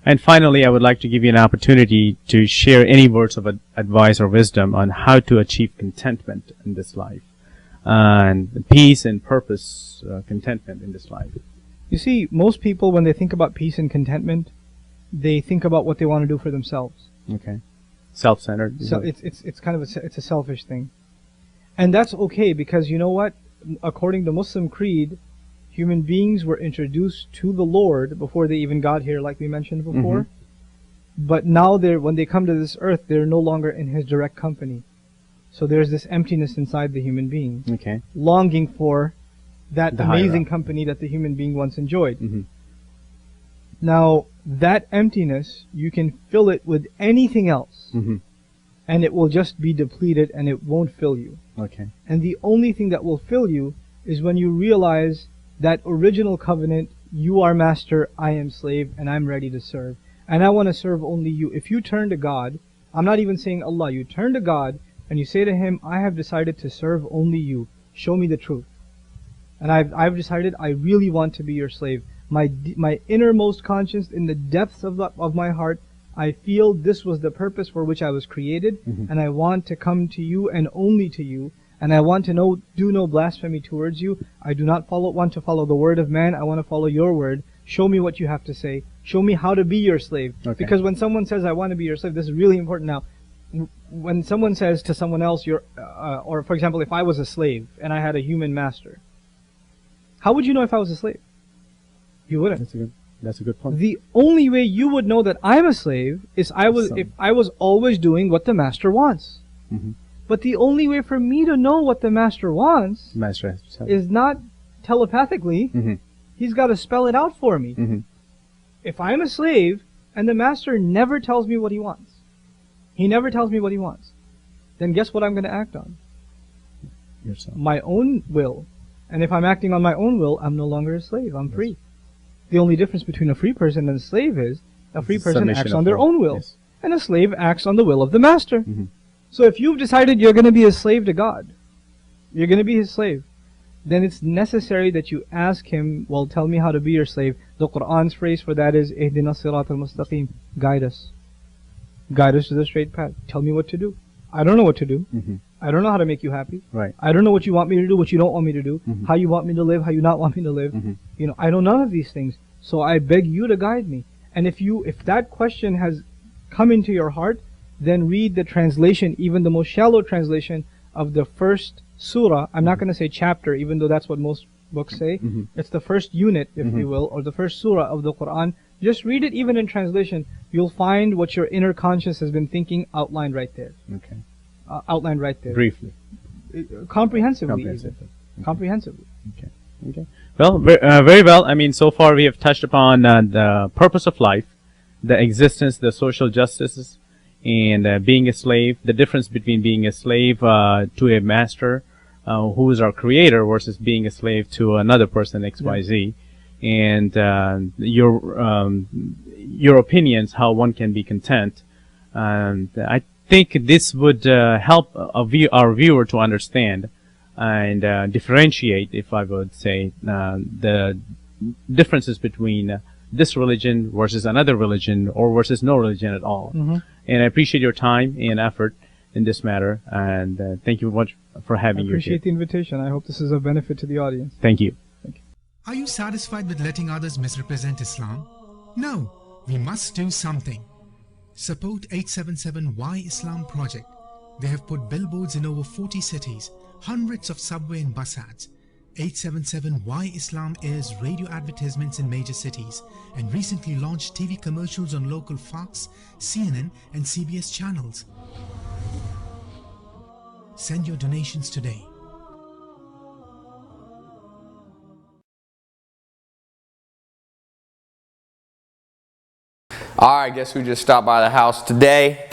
And finally, I would like to give you an opportunity to share any words of advice or wisdom on how to achieve contentment in this life, and peace and purpose, contentment in this life. You see, most people, when they think about peace and contentment, they think about what they want to do for themselves. Okay, self-centered. So it's kind of it's a selfish thing, and that's okay, because you know what? According to Muslim creed, human beings were introduced to the Lord before they even got here, like we mentioned before. But now when they come to this earth, they're no longer in His direct company. So there's this emptiness inside the human being, longing for that amazing company that the human being once enjoyed. Now, that emptiness, you can fill it with anything else, and it will just be depleted, and it won't fill you. And the only thing that will fill you is when you realize that original covenant, you are master, I am slave, and I'm ready to serve. And I want to serve only you. If you turn to God, I'm not even saying Allah, you turn to God and you say to Him, I have decided to serve only you. Show me the truth. And I've decided I really want to be your slave. My innermost conscience, in the depths of my heart, I feel this was the purpose for which I was created, and I want to come to you and only to you. And I want to do no blasphemy towards you. I do not want to follow the word of man. I want to follow your word. Show me what you have to say. Show me how to be your slave. Because when someone says, I want to be your slave, this is really important now. When someone says to someone else, or for example, if I was a slave and I had a human master, how would you know if I was a slave? You wouldn't. That's a good point. The only way you would know that I'm a slave is if I was always doing what the master wants. But the only way for me to know what the master wants is not telepathically. He's got to spell it out for me. If I'm a slave and the master never tells me what he wants, he never tells me what he wants, then guess what I'm going to act on? Yourself. My own will. And if I'm acting on my own will, I'm no longer a slave. I'm free. The only difference between a free person and a slave is a free person acts on their own will, and a slave acts on the will of the master. So if you've decided you're going to be a slave to God, you're going to be His slave, then it's necessary that you ask Him, well, tell me how to be your slave. The Qur'an's phrase for that is, Ihdina sirat al-mustaqim, guide us. Guide us to the straight path. Tell me what to do. I don't know what to do. I don't know how to make you happy. I don't know what you want me to do, what you don't want me to do, how you want me to live, how you not want me to live. You know, I know none of these things. So I beg you to guide me. And if that question has come into your heart, then read the translation, even the most shallow translation of the first surah. I'm not going to say chapter, even though that's what most books say. It's the first unit, if you will, or the first surah of the Qur'an. Just read it even in translation. You'll find what your inner conscience has been thinking outlined right there. Outlined right there. Briefly. Comprehensively. Comprehensively. Well, very well. I mean, so far we have touched upon the purpose of life, the existence, the social justices, and being a slave, the difference between being a slave to a master who is our creator versus being a slave to another person, XYZ, and your opinions, how one can be content. And I think this would help our viewer to understand and differentiate, if I would say, the differences between this religion versus another religion, or versus no religion at all. And I appreciate your time and effort in this matter, and thank you much for having you here. I appreciate the invitation. I hope this is of benefit to the audience. Thank you. Are you satisfied with letting others misrepresent Islam? No, we must do something. Support 877 Why Islam project. They have put billboards in over 40 cities, hundreds of subway and bus ads. 877 Why Islam airs radio advertisements in major cities and recently launched TV commercials on local Fox, CNN and CBS channels. Send your donations today. Alright, guess who just stopped by the house today?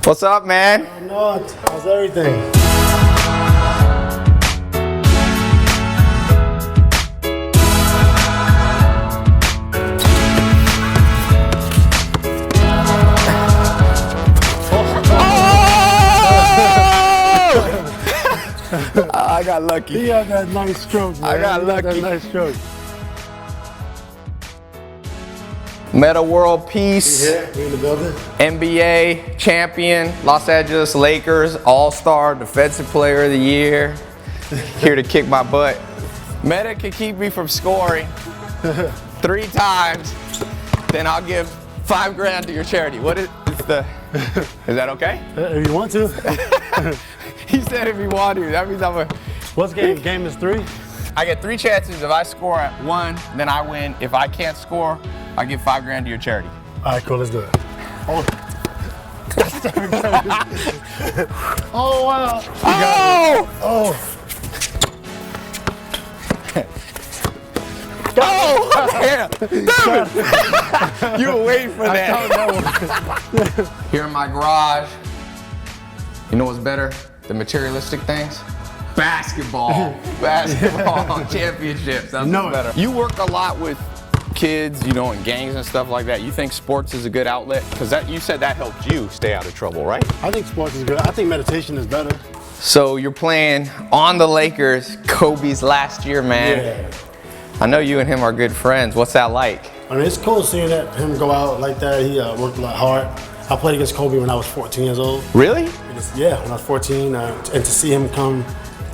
What's up, man? I'm not. How's everything? got lucky. He had that nice stroke, man. I got He had lucky. that nice stroke. Meta World Peace. Yeah, we in the building. NBA champion, Los Angeles Lakers, All-Star, Defensive Player of the Year. Here to kick my butt. Meta can keep me from scoring 3 times, then I'll give $5,000 to your charity. What is is that okay? If you want to. He said if you want to. That means I'm a. What's game? Game is 3? I get 3 chances. If I score at 1, then I win. If I can't score, I give $5,000 to your charity. All right, cool. Let's do it. Oh. Oh, wow. Oh! Oh. Oh! Yeah. Damn it. You were waiting for that. Here in my garage, you know what's better than materialistic things? Basketball. Basketball championships. That's No. what's better. You work a lot with kids, you know, in gangs and stuff like that. You think sports is a good outlet? Because you said that helped you stay out of trouble, right? I think sports is good. I think meditation is better. So you're playing on the Lakers, Kobe's last year, man. Yeah. I know you and him are good friends. What's that like? I mean, it's cool seeing him go out like that. He worked a lot hard. I played against Kobe when I was 14 years old. Really? Yeah, when I was 14, and to see him come.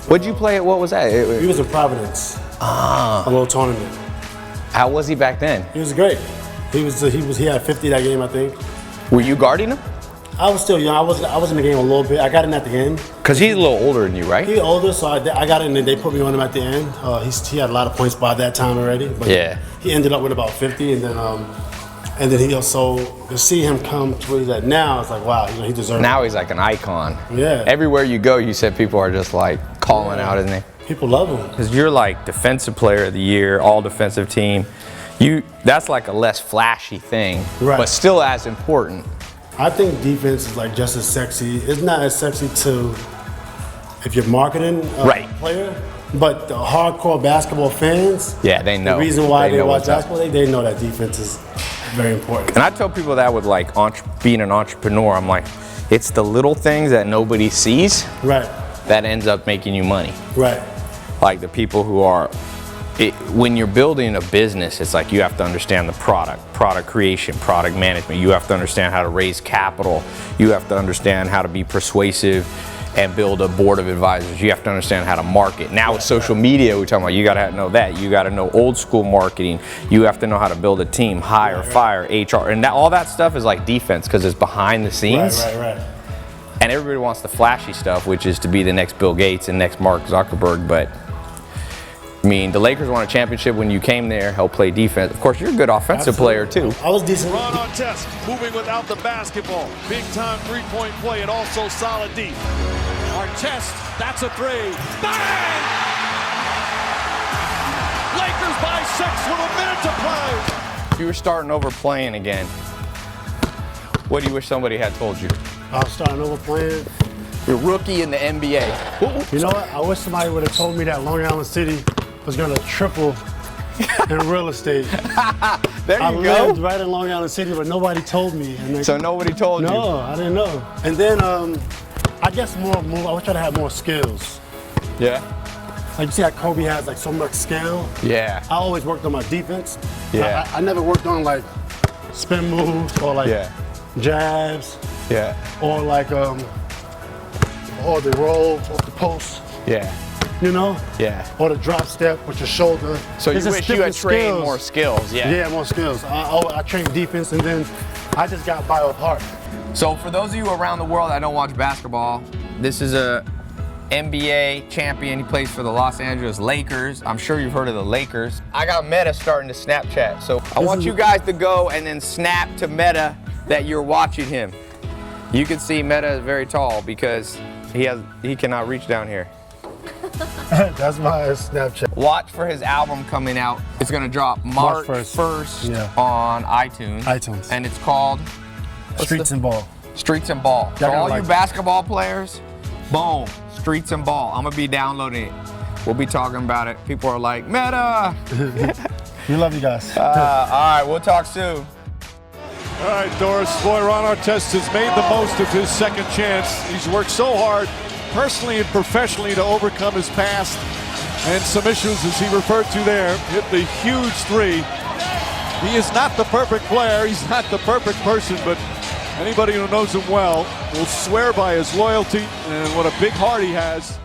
What'd you play at? What was that? He was in Providence. A little tournament. How was he back then? He was great. He had 50 that game, I think. Were you guarding him? I was still young. I was in the game a little bit. I got in at the end. Because he's a little older than you, right? He older, so I got in and they put me on him at the end. He had a lot of points by that time already. But Yeah. He ended up with about 50, and then he also, to see him come to where he's at now, it's like, wow, he deserves it. Now he's like an icon. Yeah. Everywhere you go, you said people are just like calling out his name. People love him. Because you're like defensive player of the year, all defensive team. That's like a less flashy thing, Right. but still as important. I think defense is like just as sexy. It's not as sexy to if you're marketing a Right. player, but the hardcore basketball fans, Yeah, they know. the reason why they know watch what's up. basketball, they know that defense is very important. And I tell people that with like being an entrepreneur, I'm like, it's the little things that nobody sees Right, that ends up making you money. right, Like the people who are, when you're building a business, it's like you have to understand the product creation, product management. You have to understand how to raise capital. You have to understand how to be persuasive and build a board of advisors. You have to understand how to market. Now with social media, we're talking about you gotta know that. You gotta know old school marketing. You have to know how to build a team, hire, fire, HR, and all that stuff is like defense because it's behind the scenes. right. And everybody wants the flashy stuff, which is to be the next Bill Gates and next Mark Zuckerberg. But I mean, the Lakers won a championship when you came there, helped play defense. Of course, you're a good offensive player too. I was decent. Ron Artest moving without the basketball. Big time 3-point play and also solid deep. Artest, that's a 3. Bang! Lakers by 6 with a minute to play. If you were starting over playing again, what do you wish somebody had told you? I was starting over playing. You're rookie in the NBA. You know what? I wish somebody would have told me that Long Island City was going to triple in real estate. There I you lived go. right in Long Island City, but nobody told me. And So nobody told you. no, I didn't know. And then I guess more. I wish I'd have more skills. Yeah. Like you see how Kobe has like so much skill. Yeah. I always worked on my defense. Yeah. I never worked on like spin moves or like Yeah. jabs Yeah. or like or the roll off the post, Yeah. you know? Yeah. Or the drop step with your shoulder. So you It's just wish you had different trained skills. more skills. Yeah. Yeah, more skills. I trained defense and then I just got by with heart. So for those of you around the world that don't watch basketball, this is a NBA champion. He plays for the Los Angeles Lakers. I'm sure you've heard of the Lakers. I got Meta starting to Snapchat. So I want you guys to go and then snap to Meta that you're watching him. You can see Meta is very tall because he cannot reach down here. That's my Snapchat. Watch for his album coming out. It's gonna drop March 1st Yeah. on iTunes. iTunes. And it's called Streets and Ball. Streets and Ball. So Y'all all gonna you like it. basketball players, boom, Streets and Ball. I'm gonna be downloading it. We'll be talking about it. People are like, Meta! We love you guys. All right, we'll talk soon. All right, Doris. Boy, Ron Artest has made the most of his second chance. He's worked so hard personally and professionally to overcome his past and some issues, as he referred to there. Hit the huge three. He is not the perfect player. He's not the perfect person, but anybody who knows him well will swear by his loyalty and what a big heart he has.